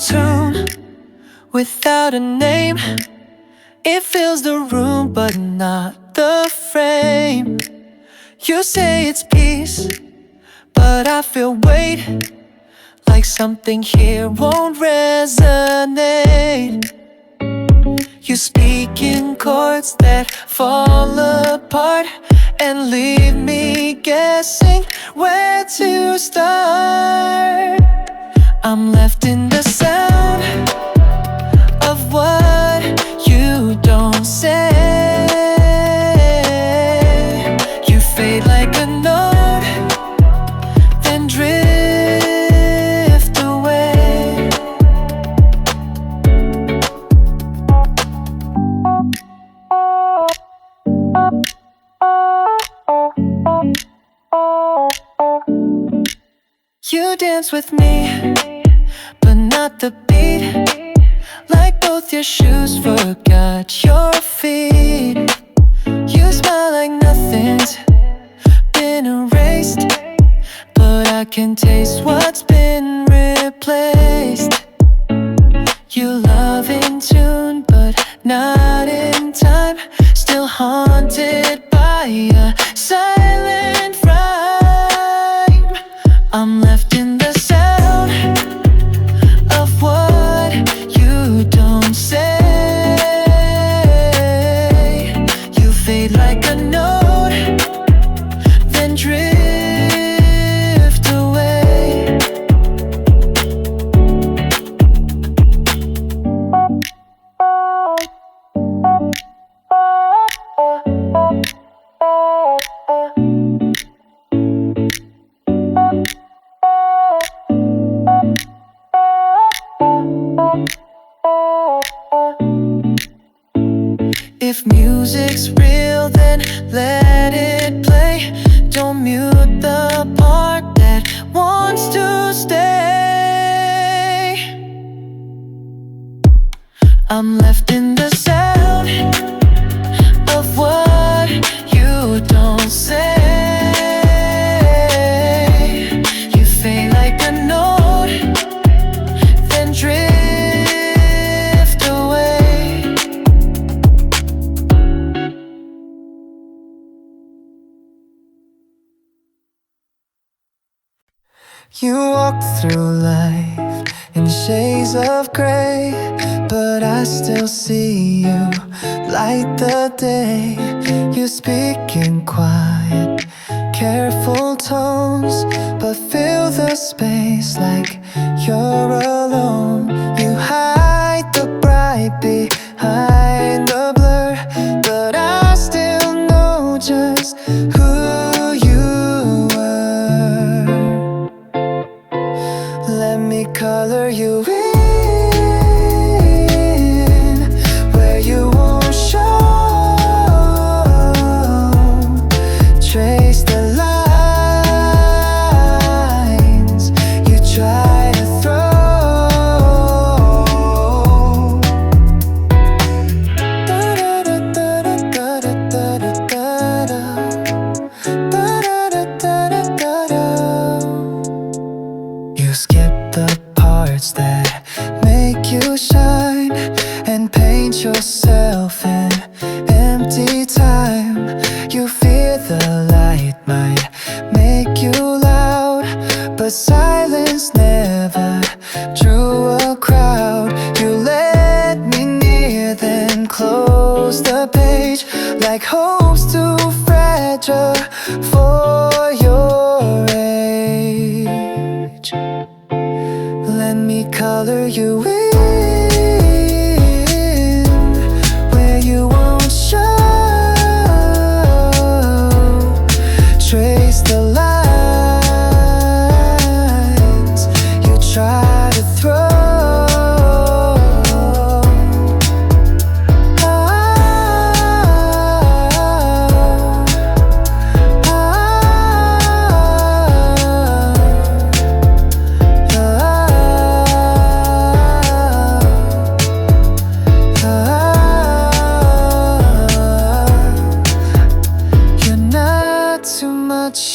tune without a name. It fills the room but not the frame. You say it's peace, but I feel weight, like something here won't resonate. You speak in chords that fall apart and leave me guessing where to start. I'm left in the sound of what you don't say. You fade like a note, then drift away. You dance with me, but not the beat. Like both your shoes forgot your feet. You smile like nothing's been erased, but I can taste what's been replaced. You love in tune, but not in time. Still haunted by a silent rhyme. I'm left in the sound of what you don't say. You fade like a note, then drift away. If music's real, then let it play. Don't mute the part that wants to stay. I'm left in the sound of what you don't say. You fade like a note, then drift away. You walk through life in shades of gray, but I still see you light the day. You speak in quiet, careful tones, but fill the space like you're alone. You hide the bright behind the blur, but I still know just who you were. Let me color you in where you won't show. Trace the lines you try to throw. You skip the parts that make you shine and paint yourself in empty time. You fear the light might make you loud, but silence never drew a crowd. You let me near, then close the page like hope's too fragile for your age. Let me color you in where you won't show. Trace the lines you try to throw.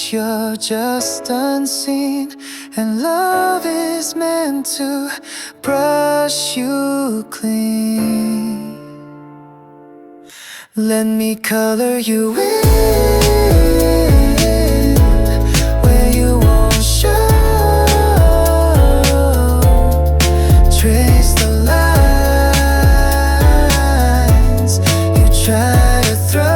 You're just unseen, And love is meant to brush you clean. Let me color you in where you won't show. Trace the lines you try to throw.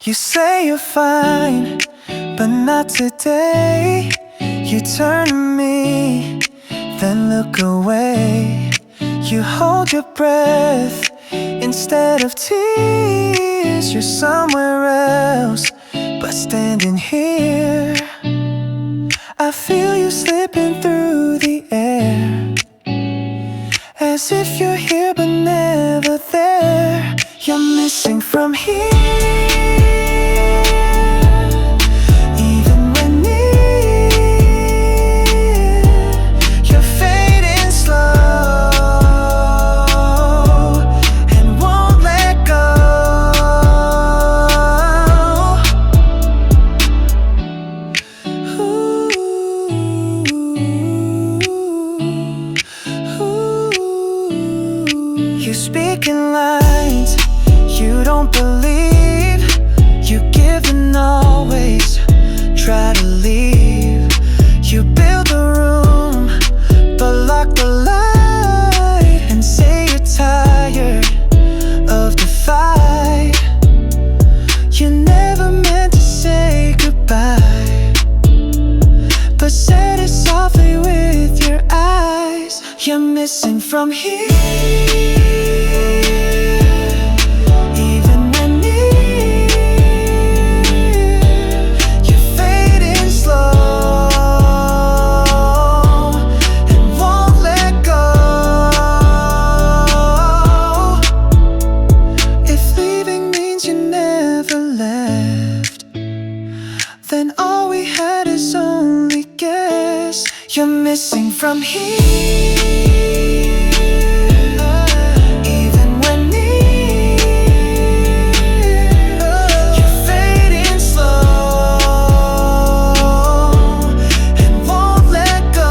You say you're fine, but not today. You turn to me, then look away. You hold your breath instead of tears. You're somewhere else, but standing here, I feel you slipping through the air, as if you're here but never there. You're missing from here. You speak in lines you don't believe. You give and always try to leave. You build the room but lock the light and say you're tired of the fight. You never meant to say goodbye, but said it softly with your eyes. You're missing from here. Then all we had is only guess. You're missing from here. Even when near, you're fading slow and won't let go.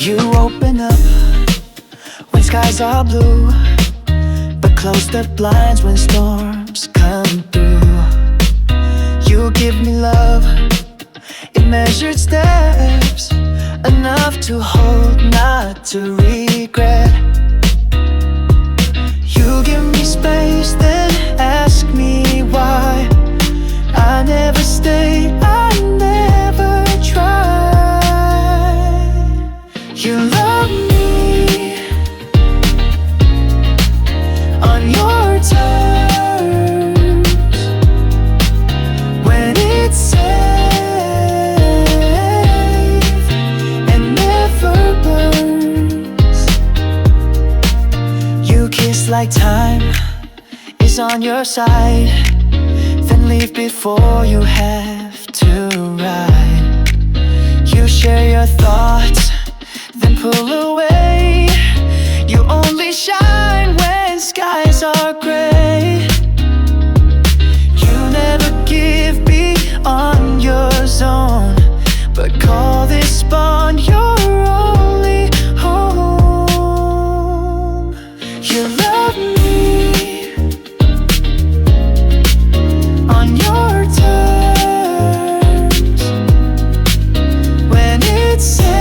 You open up when skies are blue, but close the blinds when storms come through. You give me love in measured steps, enough to hold, not to regret. You give me space, then ask me why I never stayed, I never tried. You love me on your terms, when it's safe and never burns. You kiss like time is on your side, then leave before you have to ride. You share your thoughts, then pull away. You only shine when skies are gray. You never give beyond your zone, but call this bond your only home. You love me on your terms, when it's safe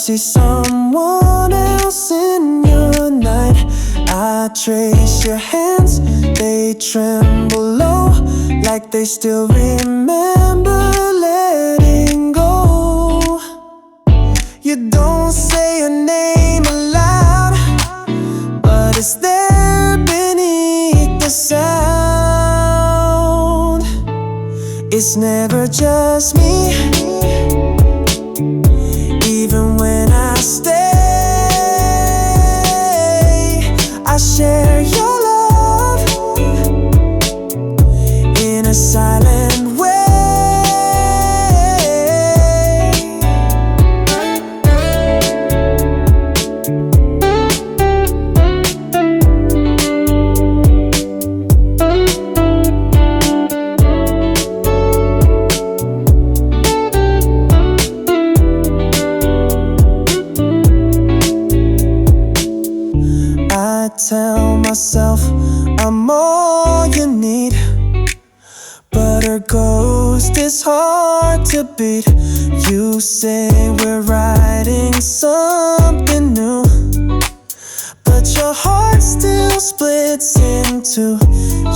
see someone else in your night. I trace your hands, they tremble low, like they still remember letting go. You don't say your name aloud, but it's there beneath the sound. It's never just me, even when I stay. I share your love in a silent way. I tell myself I'm all you need, but her ghost is hard to beat. You say we're writing something new, but your heart still splits in two.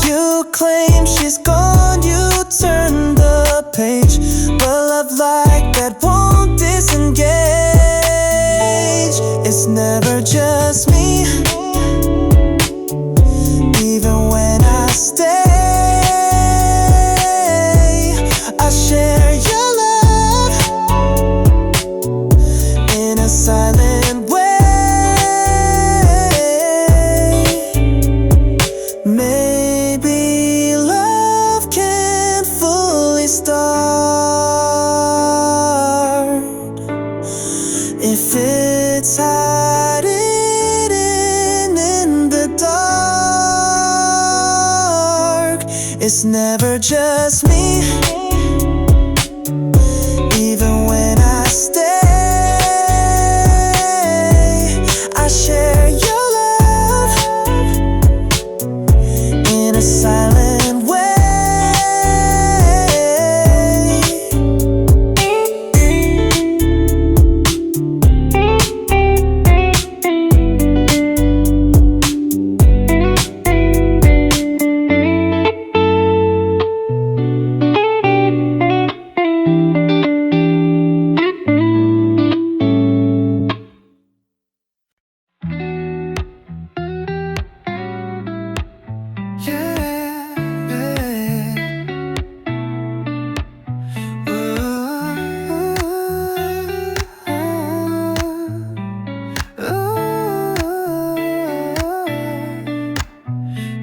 You claim she's gone, you turn the page, but love like that won't disengage. It's never just me, even when I stay. I share your love in a silent way. Maybe love can't fully start if it's hiding in the dark. It's never just me, even when I stay. I share your love in a silent way.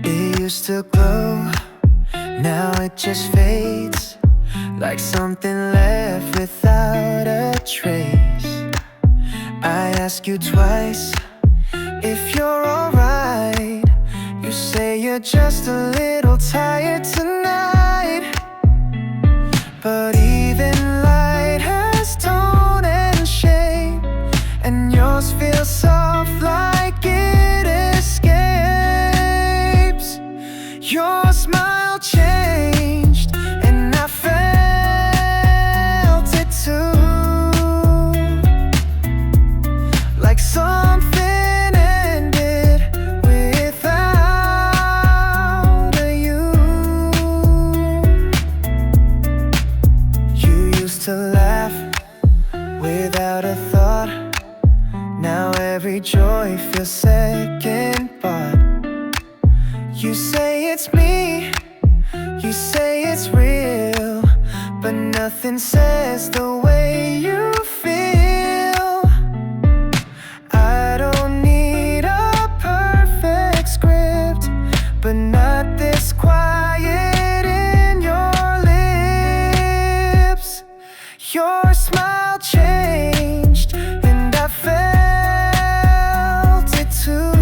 It used to glow, now it just fades, like something left without a trace. I ask you twice if you're alright. You say you're just a little tired tonight, but even light has tone and shape, and yours feels soft like it escapes. Your smile changed, and I felt it too, like something ended without a you. You used to laugh without a thought, now every joy feels second bought. You say it's me, you say it's real, but nothing says the way you feel. I don't need a perfect script, but not this quiet in your lips. Your smile changed, and I felt it too,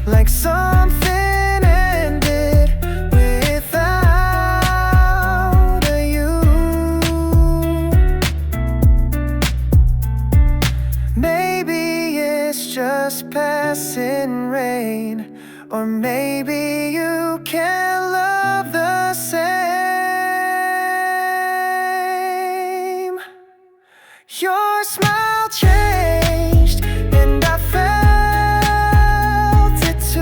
like something ended without a you. Maybe it's just passing rain, or maybe you can't love the same. somehow changed, and I felt it too.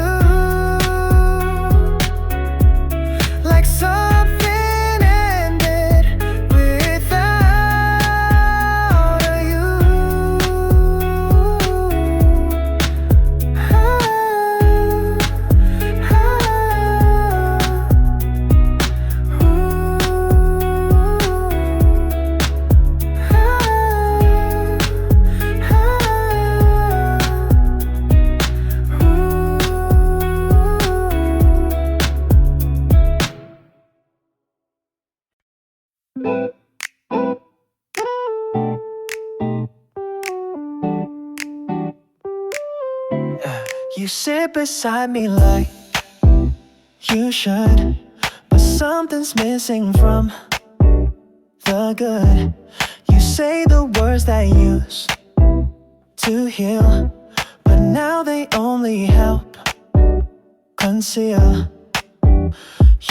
Like something ended without you. You sit beside me like you should, but something's missing from the good. You say the words that used to heal, but now they only help conceal.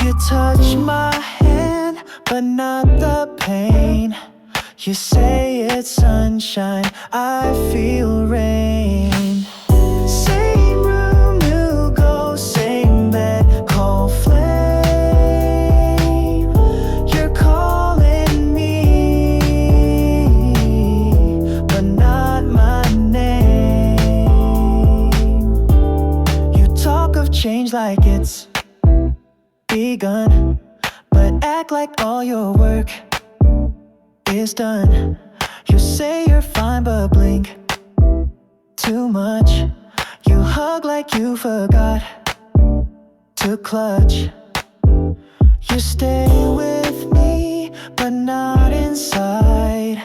You touch my hand, but not the pain. You say it's sunshine, I feel rain. Same room, new ghost, same bed, cold flame. You're calling me, but not my name. You talk of change like it's begun, but act like all your work is done. You say you're fine, but blink too much. You hug like you forgot to clutch. You stay with me, but not inside,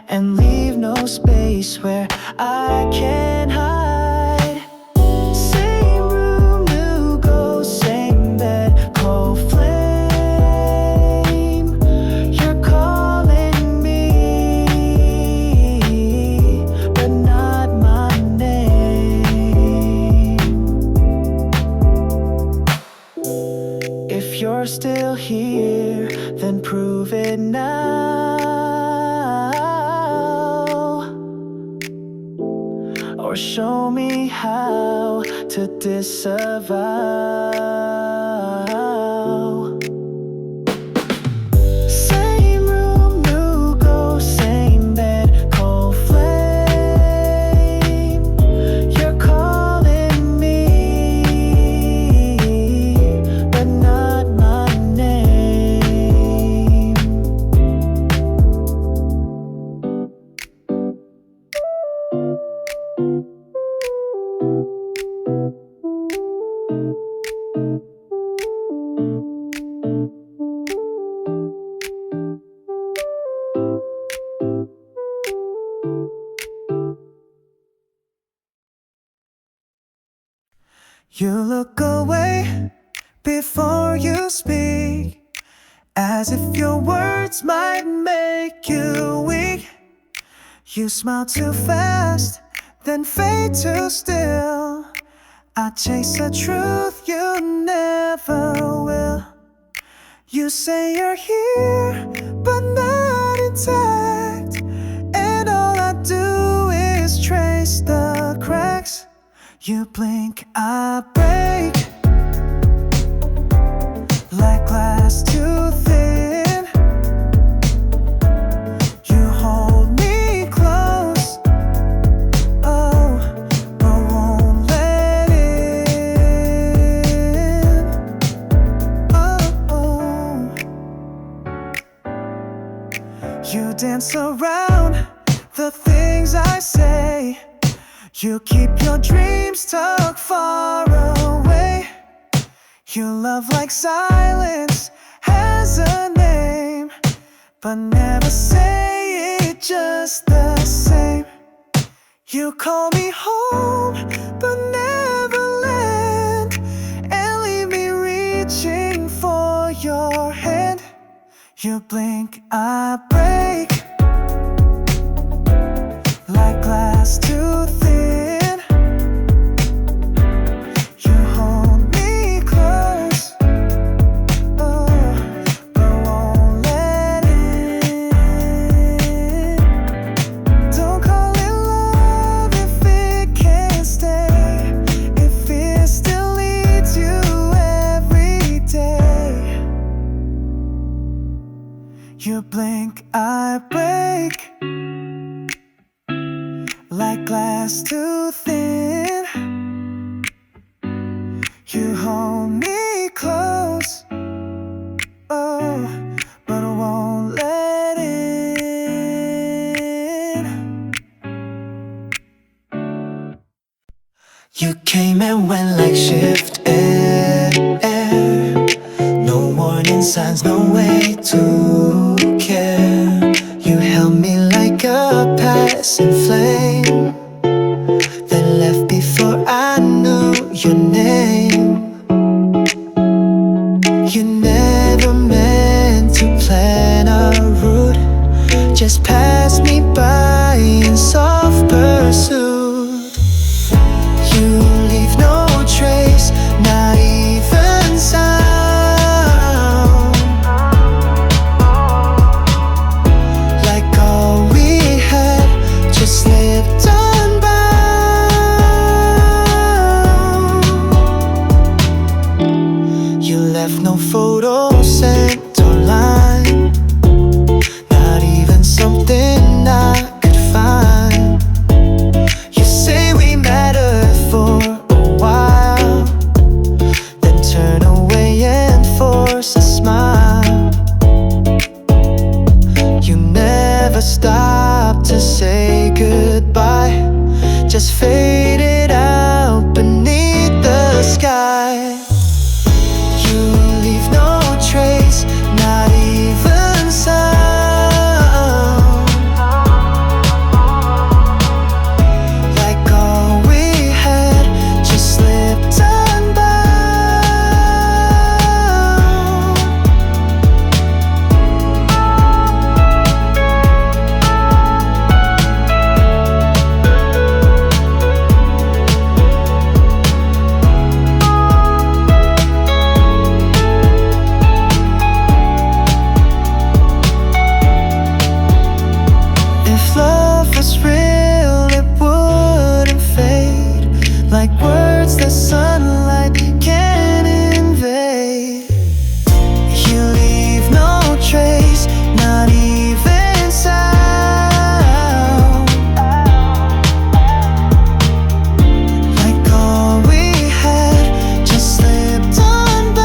and leave no space where I can hide. Same room, new ghost, same bed, cold flame. You're calling me, but not my name. If you're still here, then prove it now, or show me how to disavow. Same room, new ghost, same bed, cold flame. You're calling me, but not my name. You look away before you speak, as if your words might make you weak. You smile too fast, then fade too still. I chase a truth you never will. You say you're here, but not intact, and all I do is trace the cracks. You blink, I break, like glass too thin. You hold me close, oh, but won't let in. Oh. You dance around the things I say. You keep your dreams tucked far away. You love like silence has a name, but never say it just the same. You call me home, but never land, and leave me reaching for your hand. You blink, I break, like glass too thin. Don't call glass too thin. You hold me close, oh, but I won't let in. You came and went like shift air. No warning signs, no way to care. You held me like a passing flame that left before I knew your name. You never meant to plan a route, just passed me by in soft pursuit. You leave no trace, not even sound, like all we had just slipped unbound. You left no photo sent online, not even something I could find. You say we mattered for a while, then turn away and force a smile. You never stopped to say goodbye, just faded out beneath the sky. You leave no trace, not even sound, like all we had just slipped unbound. If love was real, it wouldn't fade, like words that sunlight can't invade. You leave no trace, not even sound, like all we had just slipped unbound.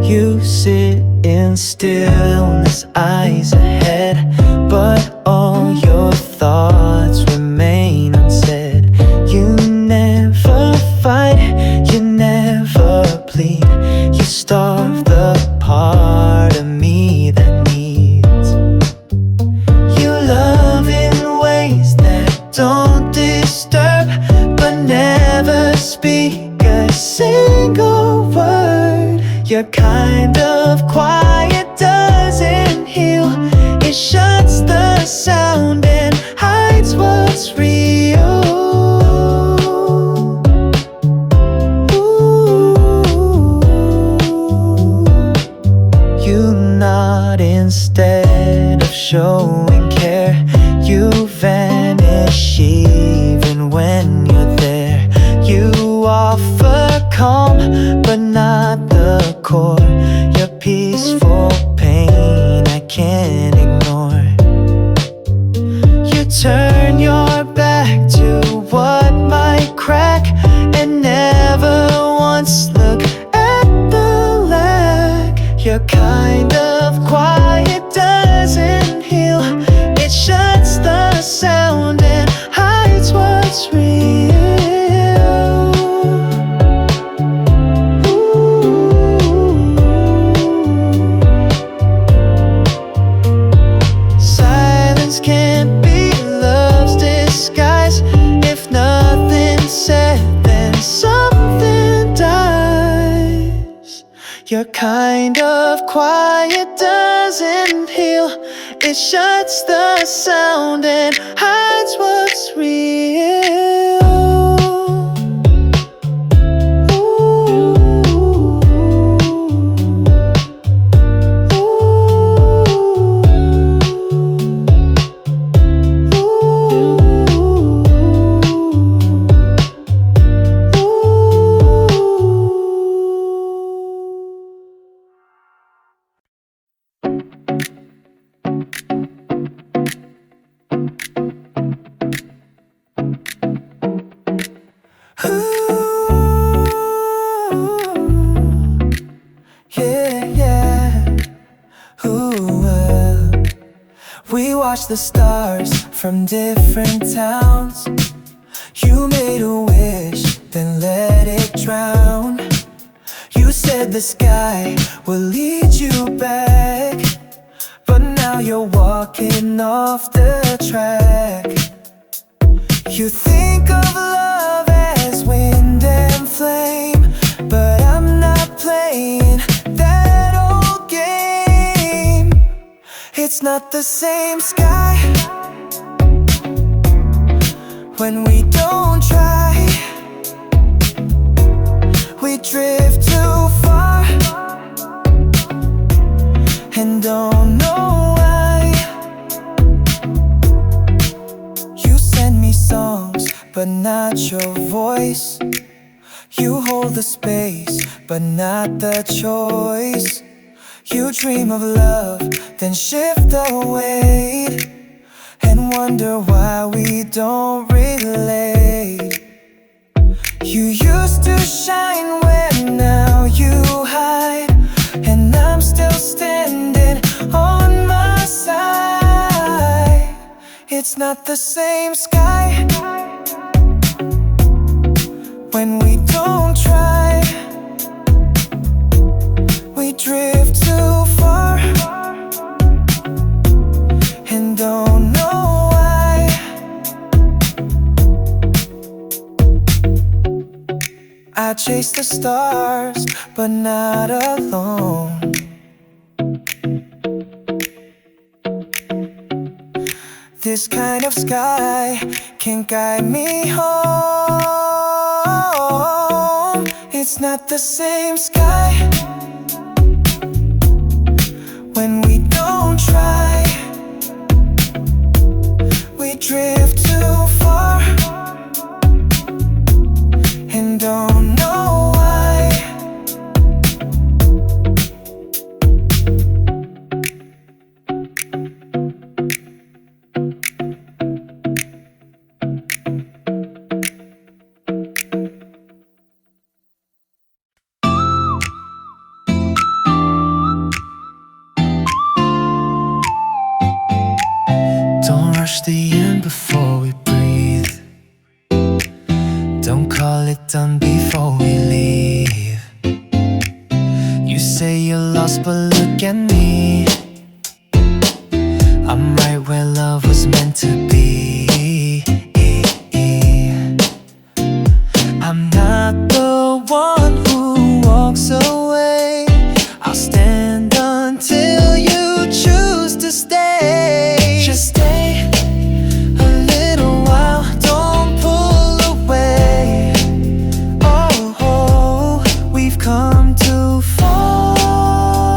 You sit in stillness, eyes ahead, but all your thoughts remain unsaid. You never fight, you never plead, you starve the part of me that needs. You love in ways that don't disturb, but never speak a single word. Your kind of quiet doesn't heal, it shuts the sound and hides what's real. You nod instead of showing care, you vanish even when you're there. You offer calm, but not the core, your peaceful pain I can't ignore. You turn your back to what might crack, and never once look at the lack. Your kind of quiet doesn't heal, it shuts the sound and hides what's real. Silence can't be love's disguise. If nothing's said, then something dies. Your kind of quiet doesn't heal, it It shuts the sound and hides what's real. We watched the stars from different towns. You made a wish, then let it drown. You said the sky will lead you back, but now you're walking off the track. You think of love as wind and flame, but I'm not playing that old game. It's not the same sky when we don't try. We drift too far and don't know why. You send me songs, but not your voice. You hold the space, but not the choice. You dream of love, then shift the weight and wonder why we don't relate. You used to shine when now you hide, and I'm still standing on my side. It's not the same sky when we don't try. We drift too far and don't know why. I chase the stars, but not alone. This kind of sky can't guide me home. It's not the same sky when we don't try. We drift too far and don't know why. Don't rush the end before we breathe. Don't call it done before we leave. You say you're lost, but look at me. I'm right where love was meant to be. I'm not the one who walks away. I'll stand until you choose to stay. Just stay a little while, don't pull away. Oh, oh, we've come too far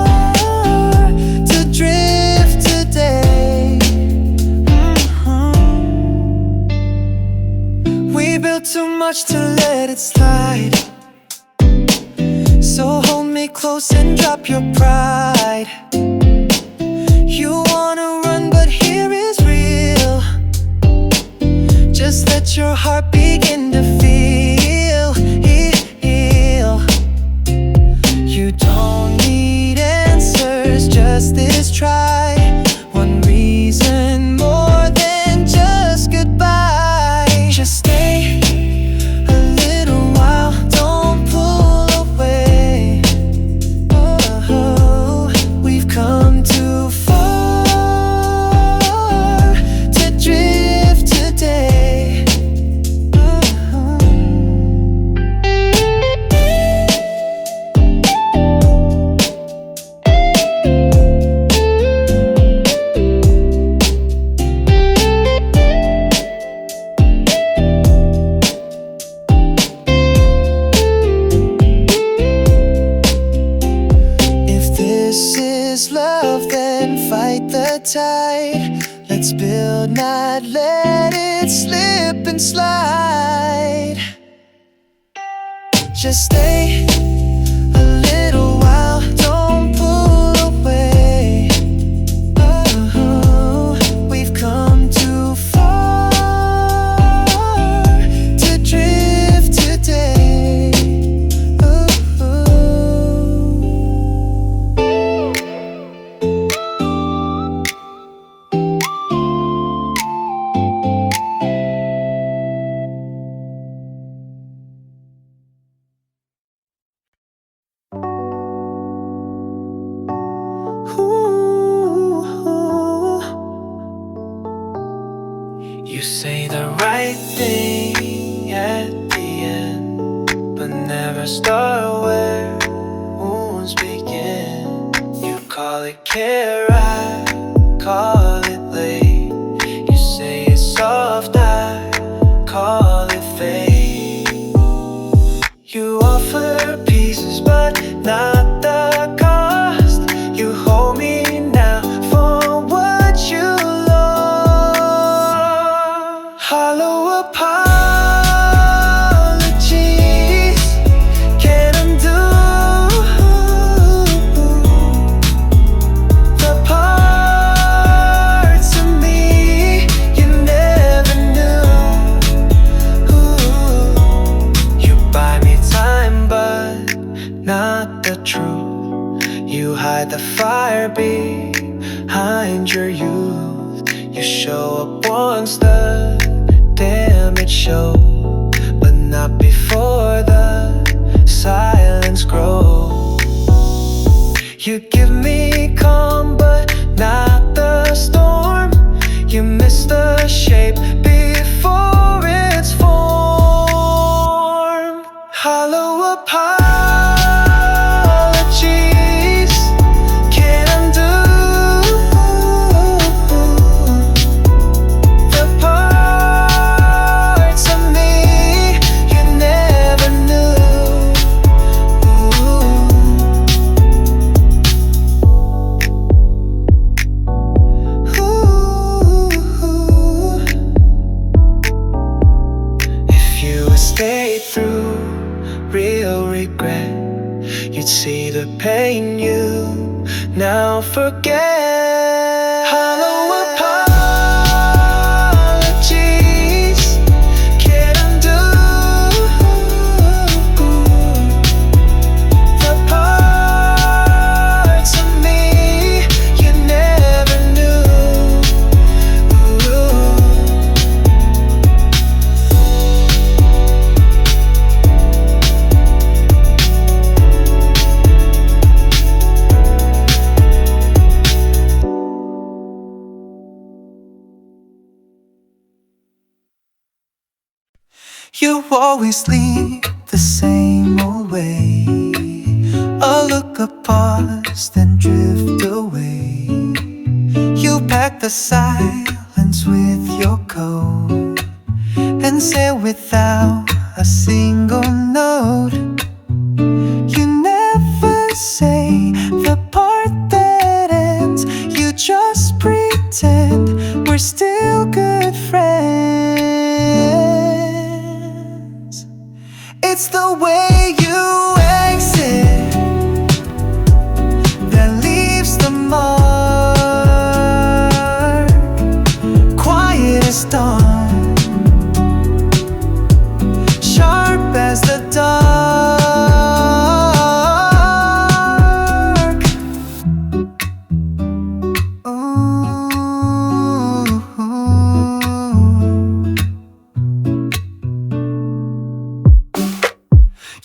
to drift today. We built too much to let it slide. So hold me close and drop your pride. You wanna run, but here is real. Just let your heart begin to feel, heal. You don't need answers, just this try. One reason more than just goodbye. Just stay a little while, don't pull away. Oh, we've come it's built, not let it slip and slide. Just stay a little while, don't pull away. Oh, we've come too far to drift today. You say the right thing at the end, but never start where wounds begin. You call it care, I call it late. You say it's soft, I call it fake. You offer pieces, but not the cost. You hold me now for what you lost. Hollow apologies can't undo the parts of me you never knew. You buy me time, but not the truth. You hide the fire behind your youth. You show up once the damage shows, but not before the silence grows. You give me calm, but not the storm. You miss the shape before it's formed. Hollow apologies can't undo the parts of me you never knew. If you had stayed through real regret, you'd see the pain you now forget. Hollow apologies can't undo the parts of me you never knew. You always lead the same old way. A look, a pause, then drift away. You pack the silence with your coat and sail without a single note. You never say the part that ends. You just pretend we're still good friends. It's the way you exit that leaves the mark. Quiet as dawn, sharp as the dark. Ooh.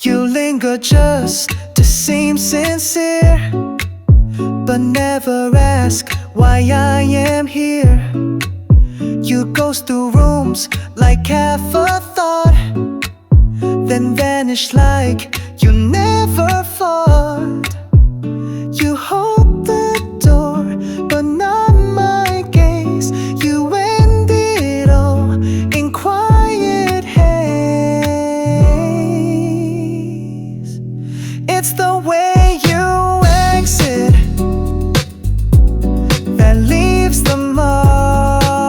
You linger just to seem sincere, but never ask why I am here. You ghost through rooms like half a thought, then vanish like you never fought. You hold the door, but not my gaze. You end it all in quiet haze. It's the way you exit that leaves the mark.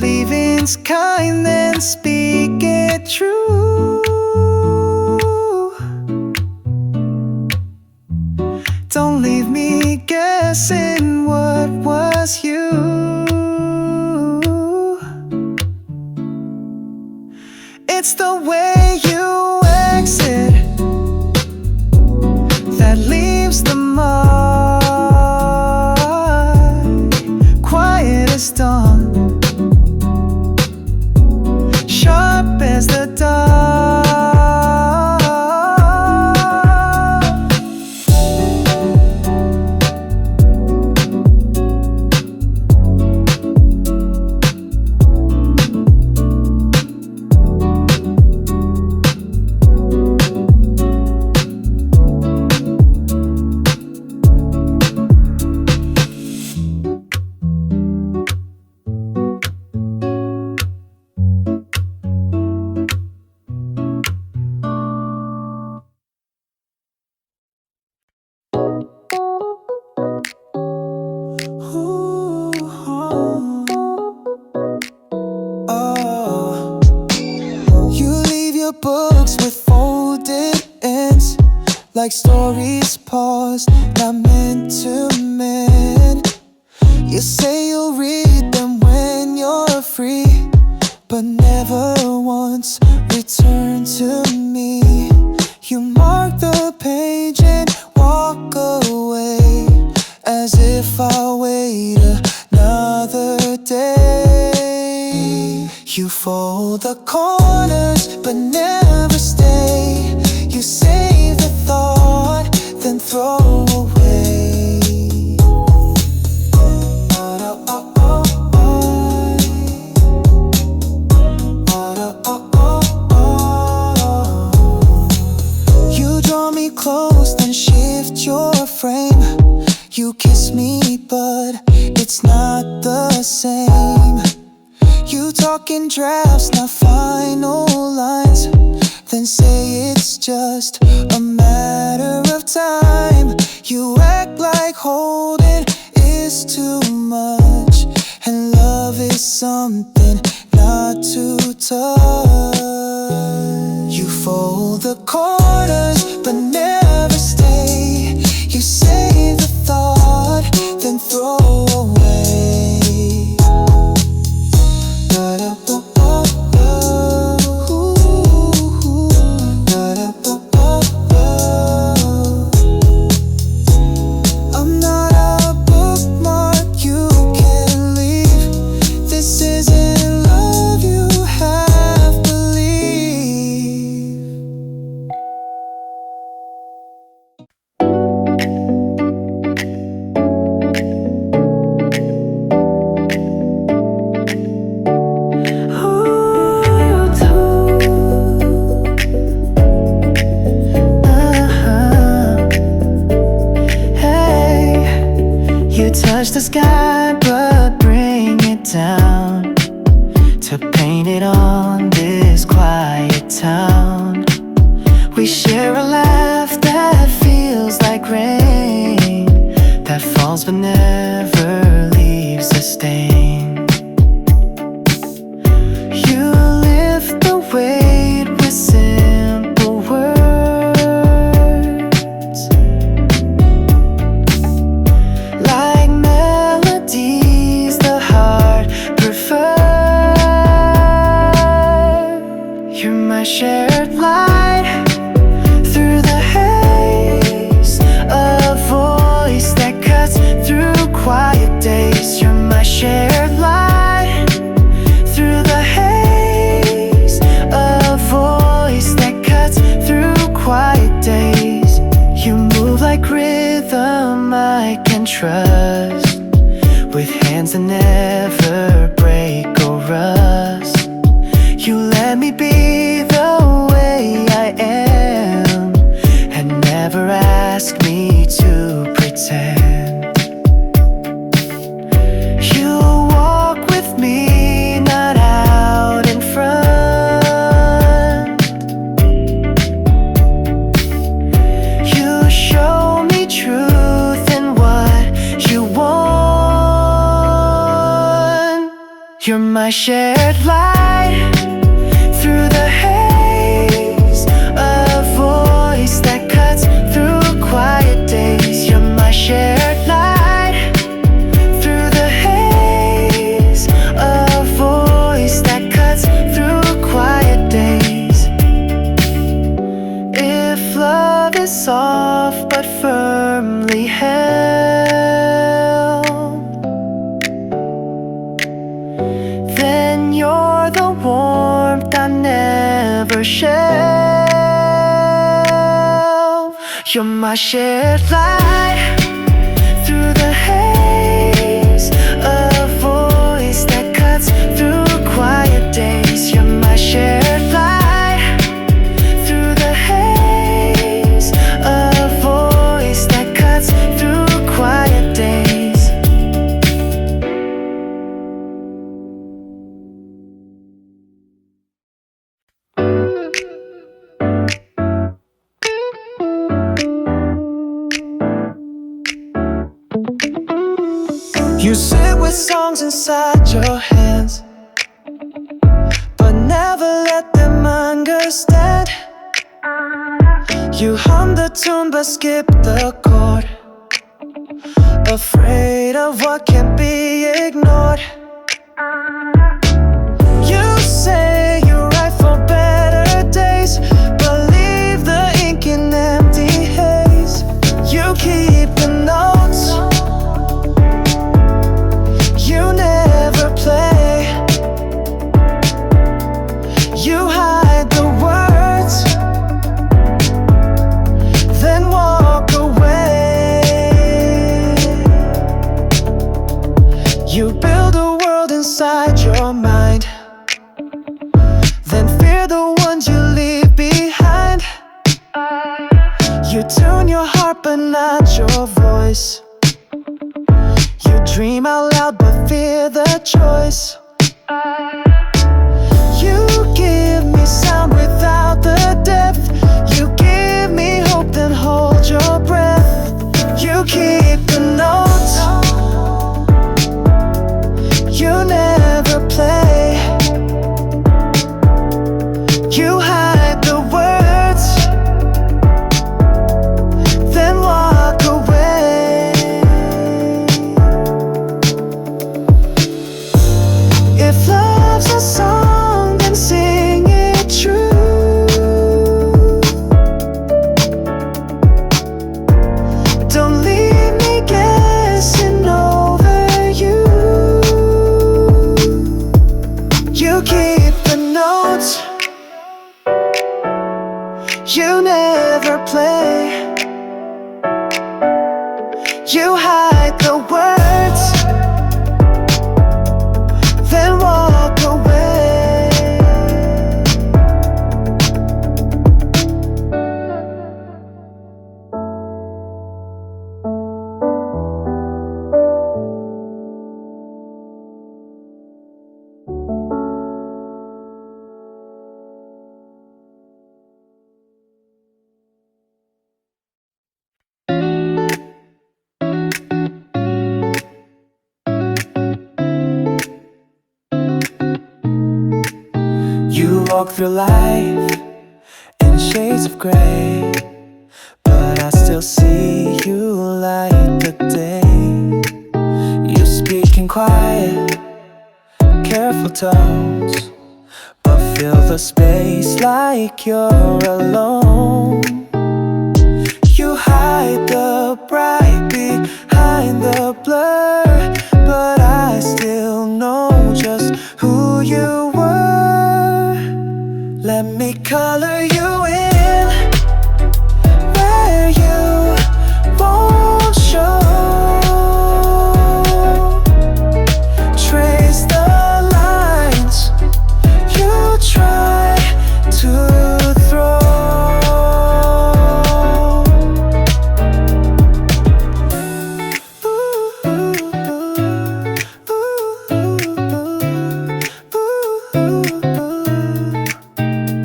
leaving's kind, then speak it true. Don't leave me guessing what was you. It's the way you exit that leaves the mark. Quiet as dawn, sharp as the dark. Books with folded ends, like stories paused, not meant to mend. You say you'll read them when you're free, but never once return to me. You mark the page and walk away, as if I'll wait another day. You fold the corners but never stay. You save the thought, then throw away. You draw me close, then shift your frame. You kiss me, but it's not the same. You talk in drafts, not final lines, then say it's just a matter of time. You act like holding is too much, and love is something not to touch. You fold the corners but never stay. You save the thought, then throw away. I'm not a bookmark you can leave. This isn't love you have believed. You touch the sky but bring it down to paint it on this quiet town. We share a laugh that feels like rain, that falls but never leaves a stain. You lift the weight with simple words, like melodies the heart prefers. You're my shared light through the haze, a voice that cuts through quiet days. You're my shared light through the haze, a voice that cuts through quiet days. You move like rhythm I can trust, with hands that never break or rust. You let me be the way shared light through the haze, a voice that cuts through quiet days. You're my shared light through the haze, a voice that cuts through quiet days. If love is soft but firmly held, then you're the warmth I never shelve. You're my shared light through the haze, a voice that cuts through quiet days. You're my shared light through the haze, a voice that cuts through quiet days. You sit with songs inside your hands, but never let them understand. You hum the tune but skip the chord, afraid of what can't be ignored. You say you write for better days, but leave the ink in empty haze. You keep the notes, you never play. You hide the words, then walk away. You build a world inside your mind, then fear the ones you leave behind. You tune your heart but not your voice. You dream out loud but fear the choice. You give me sound without the depth. You give me hope then hold your breath. You keep the notes, you never play. You hide the words, then walk away. If love's a song, then sing it true. Don't leave me guessing over you. You keep the notes, you never play. You hide the words, then walk away. You walk through life in shades of gray, but I still see you light the day. You speak in quiet, careful tones, but fill the space like you're alone. You hide the bright behind the blur, but I still know just who you were. Let me color you in where you won't show. Trace the lines you try to throw.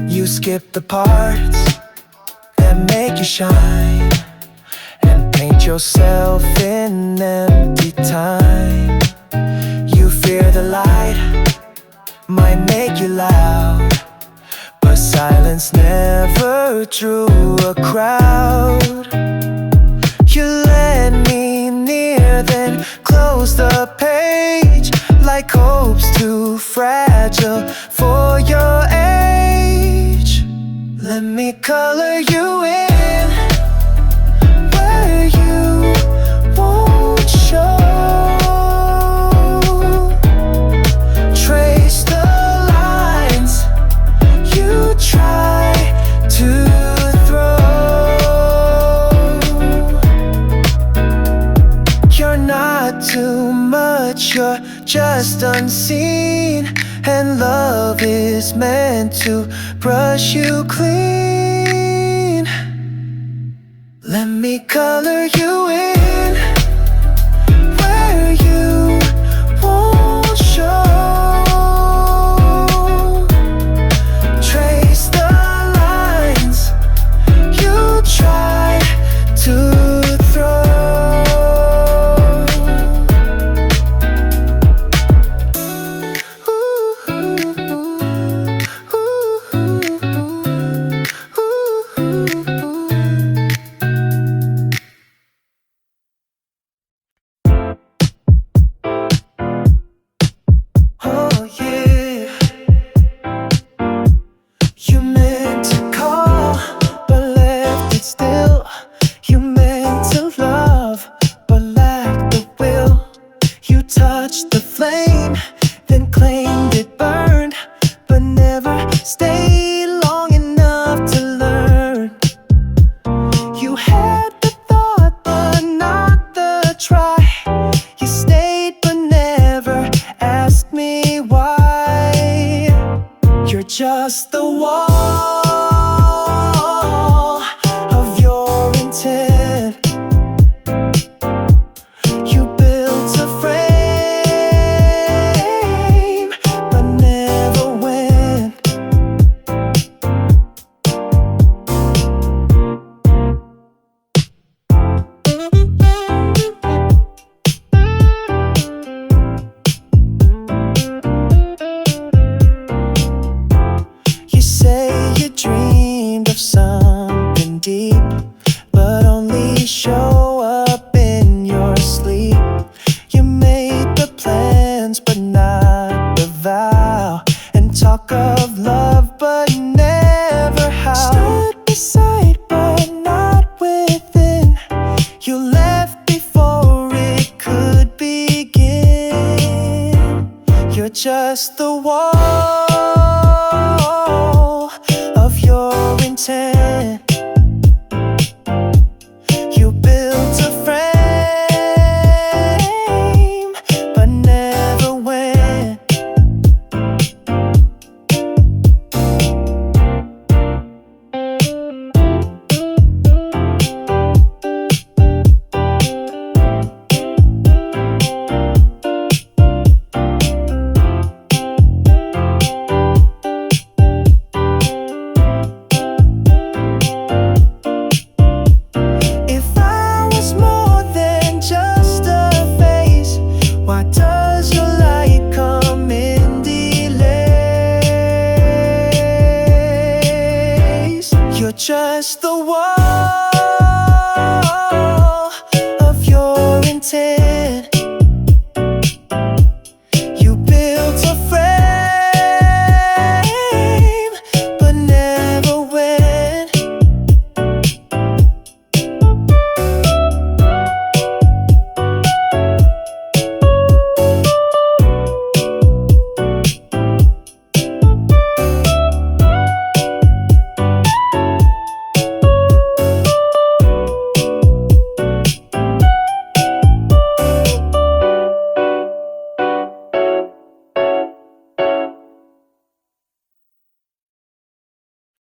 You skip the parts that make you shine and paint yourself in empty time. You fear the light might make you loud, but silence never drew a crowd. You led me near, then closed the page, like hope's too fragile for your age. Let me color you in where you won't show. Trace the lines you try to throw. You're not too much, you're just unseen, and love is meant to brush you clean. Let me color you in where you won't show. Trace the lines you try to throw. Oh yeah, you meant to call, but left it still. You meant to love, but lacked the will. You touched the flame, then claimed it burned, but never stayed long enough to learn. You had the thought, but not the try. You stayed, but never asked me why. You're just the wall of your intent. You built a frame, but never went. You say you dreamed of something deep, but only show up in your sleep. You made the plans, but not the vow, and talk of love, but never how. Stood beside, but not within. You left before it could begin. You're just the wall of your intent. You built a frame, but never went. If I was more than just a face, why does your light come in delays? You're just the one